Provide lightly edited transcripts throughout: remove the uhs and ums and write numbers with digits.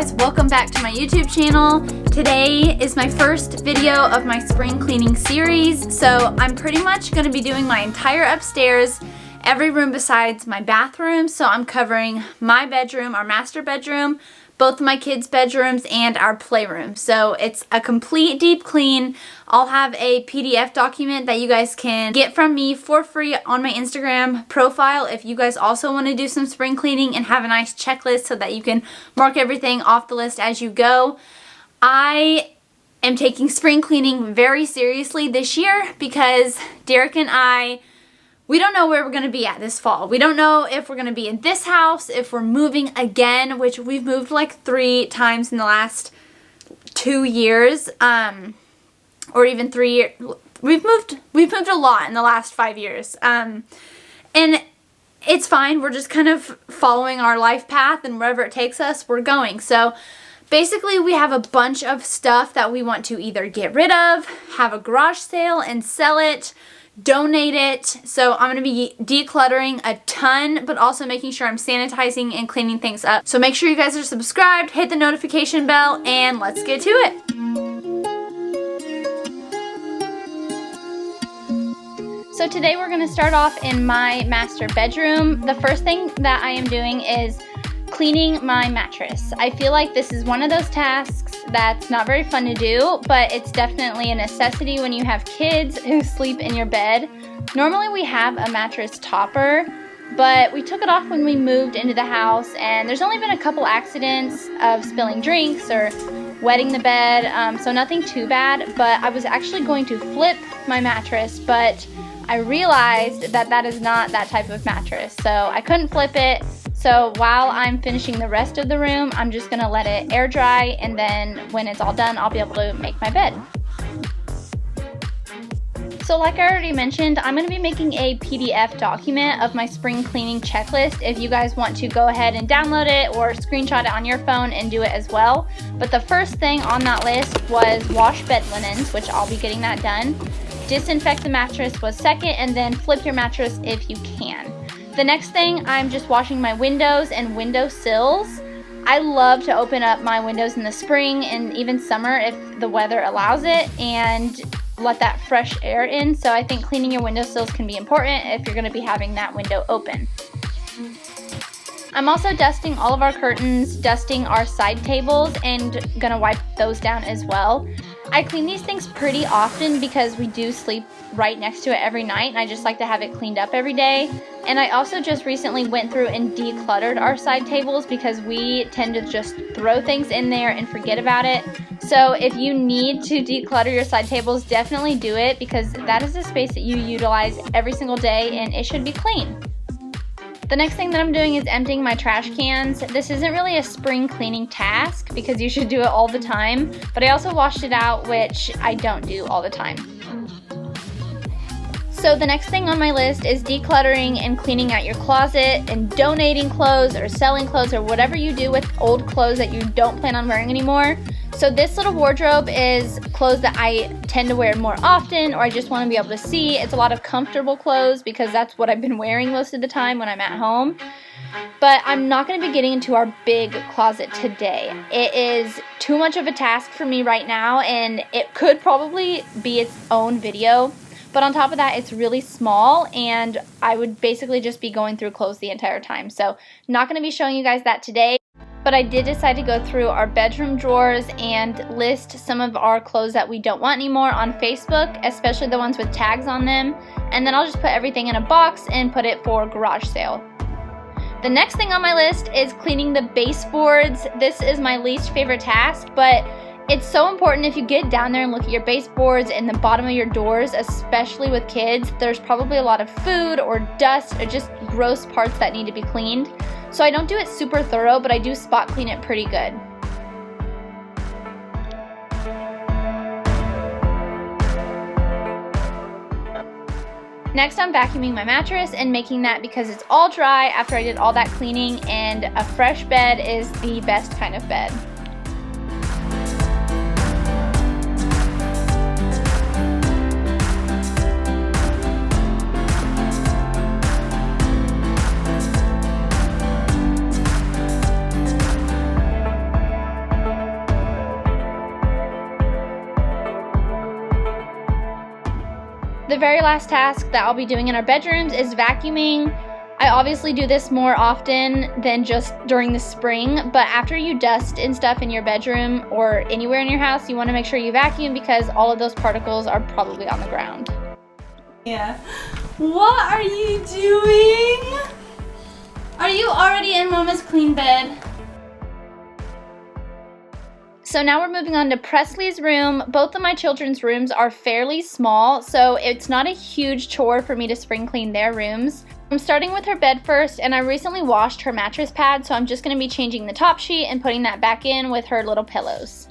guys, welcome back to my YouTube channel. Today is my first video of my spring cleaning series, so I'm pretty much going to be doing my entire upstairs, every room besides my bathroom. So I'm covering my bedroom, our master bedroom, both of my kids' bedrooms, and our playroom. So it's a complete deep clean. I'll have a PDF document that you guys can get from me for free on my Instagram profile if you guys also want to do some spring cleaning and have a nice checklist so that you can mark everything off the list as you go. I am taking spring cleaning very seriously this year because Derek and we don't know where we're going to be at this fall. We don't know if we're going to be in this house, if we're moving again, which we've moved like 3 times in the last 2 years, or even 3 years. We've moved a lot in the last 5 years, and it's fine. We're just kind of following our life path, and wherever it takes us, we're going. So basically, we have a bunch of stuff that we want to either get rid of, have a garage sale and sell it, donate it. So I'm going to be decluttering a ton, but also making sure I'm sanitizing and cleaning things up. So make sure you guys are subscribed, hit the notification bell, and let's get to it. So today we're going to start off in my master bedroom. The first thing that I am doing is cleaning my mattress. I feel like this is one of those tasks that's not very fun to do, but it's definitely a necessity when you have kids who sleep in your bed. Normally we have a mattress topper, but we took it off when we moved into the house, and there's only been a couple accidents of spilling drinks or wetting the bed, so nothing too bad. But I was actually going to flip my mattress, but I realized that that is not that type of mattress, so I couldn't flip it. So while I'm finishing the rest of the room, I'm just going to let it air dry, and then when it's all done, I'll be able to make my bed. So like I already mentioned, I'm going to be making a PDF document of my spring cleaning checklist if you guys want to go ahead and download it or screenshot it on your phone and do it as well. But the first thing on that list was wash bed linens, which I'll be getting that done. Disinfect the mattress was second, and then flip your mattress if you can. The next thing, I'm just washing my windows and window sills. I love to open up my windows in the spring and even summer if the weather allows it, and let that fresh air in. So I think cleaning your window sills can be important if you're going to be having that window open. I'm also dusting all of our curtains, dusting our side tables, and gonna wipe those down as well. I clean these things pretty often because we do sleep right next to it every night, and I just like to have it cleaned up every day. And I also just recently went through and decluttered our side tables because we tend to just throw things in there and forget about it. So if you need to declutter your side tables, definitely do it, because that is a space that you utilize every single day and it should be clean. The next thing that I'm doing is emptying my trash cans. This isn't really a spring cleaning task because you should do it all the time, but I also washed it out, which I don't do all the time. So the next thing on my list is decluttering and cleaning out your closet and donating clothes or selling clothes or whatever you do with old clothes that you don't plan on wearing anymore. So this little wardrobe is clothes that I tend to wear more often, or I just want to be able to see. It's a lot of comfortable clothes because that's what I've been wearing most of the time when I'm at home. But I'm not going to be getting into our big closet today. It is too much of a task for me right now, and it could probably be its own video. But on top of that, it's really small, and I would basically just be going through clothes the entire time. So not going to be showing you guys that today. But I did decide to go through our bedroom drawers and list some of our clothes that we don't want anymore on Facebook, especially the ones with tags on them. And then I'll just put everything in a box and put it for garage sale. The next thing on my list is cleaning the baseboards. This is my least favorite task, but it's so important. If you get down there and look at your baseboards and the bottom of your doors, especially with kids, there's probably a lot of food or dust or just gross parts that need to be cleaned. So I don't do it super thorough, but I do spot clean it pretty good. Next, I'm vacuuming my mattress and making that because it's all dry after I did all that cleaning, and a fresh bed is the best kind of bed. very last task that I'll be doing in our bedrooms is vacuuming. I obviously do this more often than just during the spring, but after you dust and stuff in your bedroom or anywhere in your house, you want to make sure you vacuum because all of those particles are probably on the ground. Yeah. What are you doing? Are you already in Mama's clean bed? So now we're moving on to Presley's room. Both of my children's rooms are fairly small, so it's not a huge chore for me to spring clean their rooms. I'm starting with her bed first, and I recently washed her mattress pad, so I'm just going to be changing the top sheet and putting that back in with her little pillows.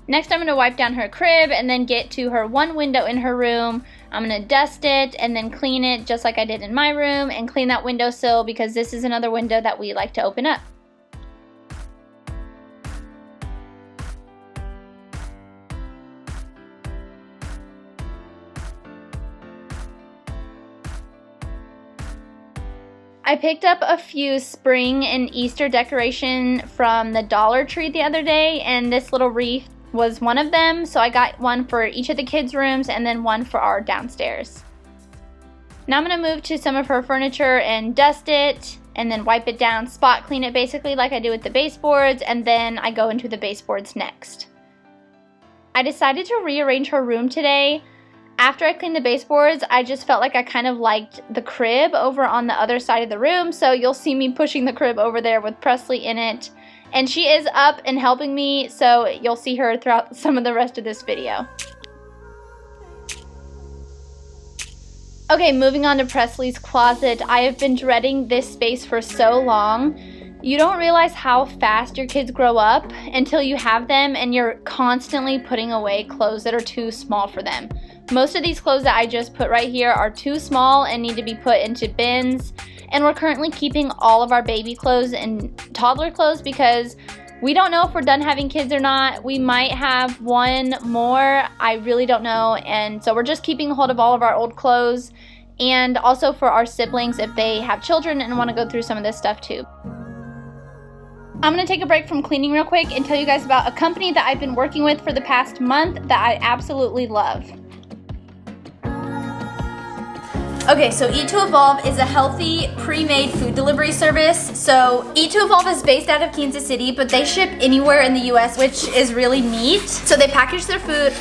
Next, I'm going to wipe down her crib and then get to her one window in her room. I'm going to dust it and then clean it just like I did in my room and clean that windowsill because this is another window that we like to open up. I picked up a few spring and Easter decoration from the Dollar Tree the other day, and this little wreath was one of them, so I got one for each of the kids' rooms and then one for our downstairs. Now I'm going to move to some of her furniture and dust it, and then wipe it down, spot clean it basically like I do with the baseboards, and then I go into the baseboards next. I decided to rearrange her room today. After I cleaned the baseboards, I just felt like I kind of liked the crib over on the other side of the room, so you'll see me pushing the crib over there with Presley in it. And she is up and helping me, so you'll see her throughout some of the rest of this video. Okay, moving on to Presley's closet. I have been dreading this space for so long. You don't realize how fast your kids grow up until you have them and you're constantly putting away clothes that are too small for them. Most of these clothes that I just put right here are too small and need to be put into bins. And we're currently keeping all of our baby clothes and toddler clothes because we don't know if we're done having kids or not. We might have one more. I really don't know. And so we're just keeping a hold of all of our old clothes, and also for our siblings if they have children and want to go through some of this stuff too. I'm going to take a break from cleaning real quick and tell you guys about a company that I've been working with for the past month that I absolutely love. Okay, so Eat to Evolve is a healthy, pre-made food delivery service. So Eat to Evolve is based out of Kansas City, but they ship anywhere in the US, which is really neat. So they package their food,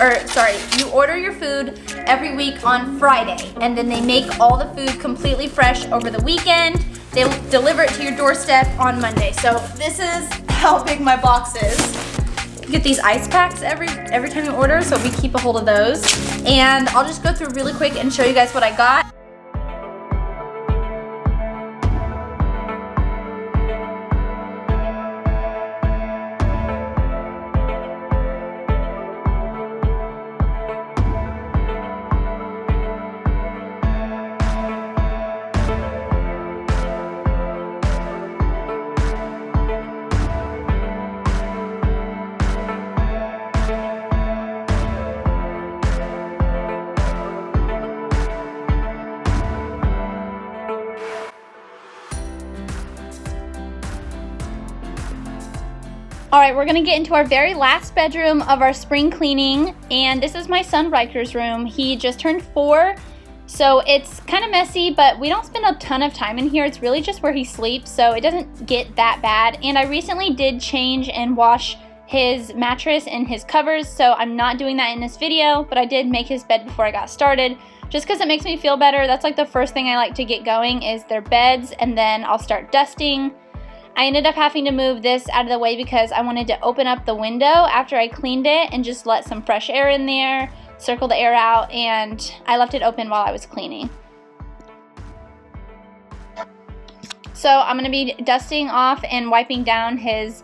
you order your food every week on Friday, and then they make all the food completely fresh over the weekend. They deliver it to your doorstep on Monday. So this is how big my box is. You get these ice packs every time you order, so we keep a hold of those. And I'll just go through really quick and show you guys what I got. Alright, we're going to get into our very last bedroom of our spring cleaning, and this is my son Riker's room. He just turned 4, so it's kind of messy, but we don't spend a ton of time in here. It's really just where he sleeps, so it doesn't get that bad. And I recently did change and wash his mattress and his covers, so I'm not doing that in this video, but I did make his bed before I got started, just because it makes me feel better. That's like the first thing I like to get going is their beds, and then I'll start dusting. I ended up having to move this out of the way because I wanted to open up the window after I cleaned it and just let some fresh air in there, circle the air out, and I left it open while I was cleaning. So I'm going to be dusting off and wiping down his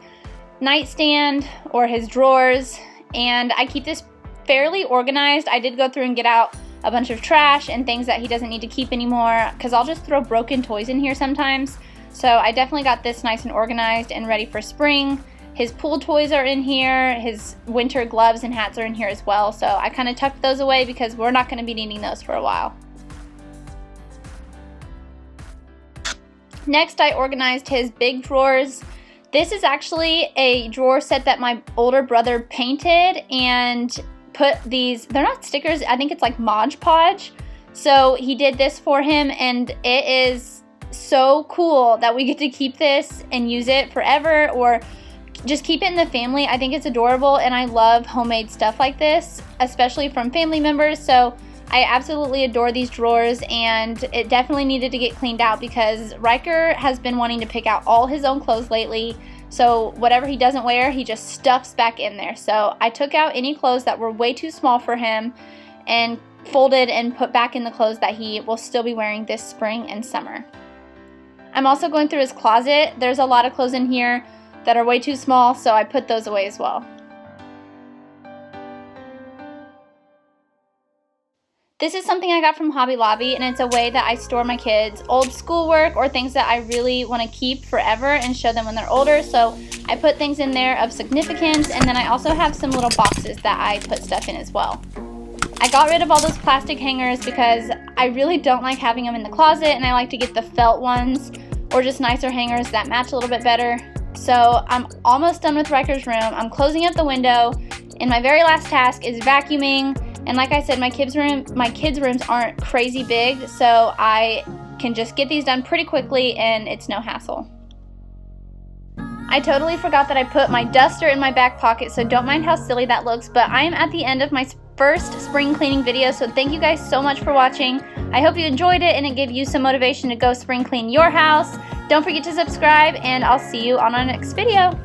nightstand or his drawers, and I keep this fairly organized. I did go through and get out a bunch of trash and things that he doesn't need to keep anymore because I'll just throw broken toys in here sometimes. So I definitely got this nice and organized and ready for spring. His pool toys are in here. His winter gloves and hats are in here as well. So I kind of tucked those away because we're not going to be needing those for a while. Next, I organized his big drawers. This is actually a drawer set that my older brother painted and put these, they're not stickers, I think it's like Mod Podge. So he did this for him, and it is so cool that we get to keep this and use it forever, or just keep it in the family. I think it's adorable, and I love homemade stuff like this, especially from family members. So I absolutely adore these drawers, and it definitely needed to get cleaned out because Riker has been wanting to pick out all his own clothes lately. So whatever he doesn't wear, he just stuffs back in there. So I took out any clothes that were way too small for him and folded and put back in the clothes that he will still be wearing this spring and summer. I'm also going through his closet. There's a lot of clothes in here that are way too small, so I put those away as well. This is something I got from Hobby Lobby, and it's a way that I store my kids' old schoolwork or things that I really want to keep forever and show them when they're older. So I put things in there of significance, and then I also have some little boxes that I put stuff in as well. I got rid of all those plastic hangers because I really don't like having them in the closet, and I like to get the felt ones or just nicer hangers that match a little bit better. So I'm almost done with Riker's room. I'm closing up the window, and my very last task is vacuuming. And like I said, my kids' rooms aren't crazy big, so I can just get these done pretty quickly and it's no hassle. I totally forgot that I put my duster in my back pocket, so don't mind how silly that looks, but I am at the end of my first spring cleaning video, so thank you guys so much for watching. I hope you enjoyed it and it gave you some motivation to go spring clean your house. Don't forget to subscribe, and I'll see you on our next video.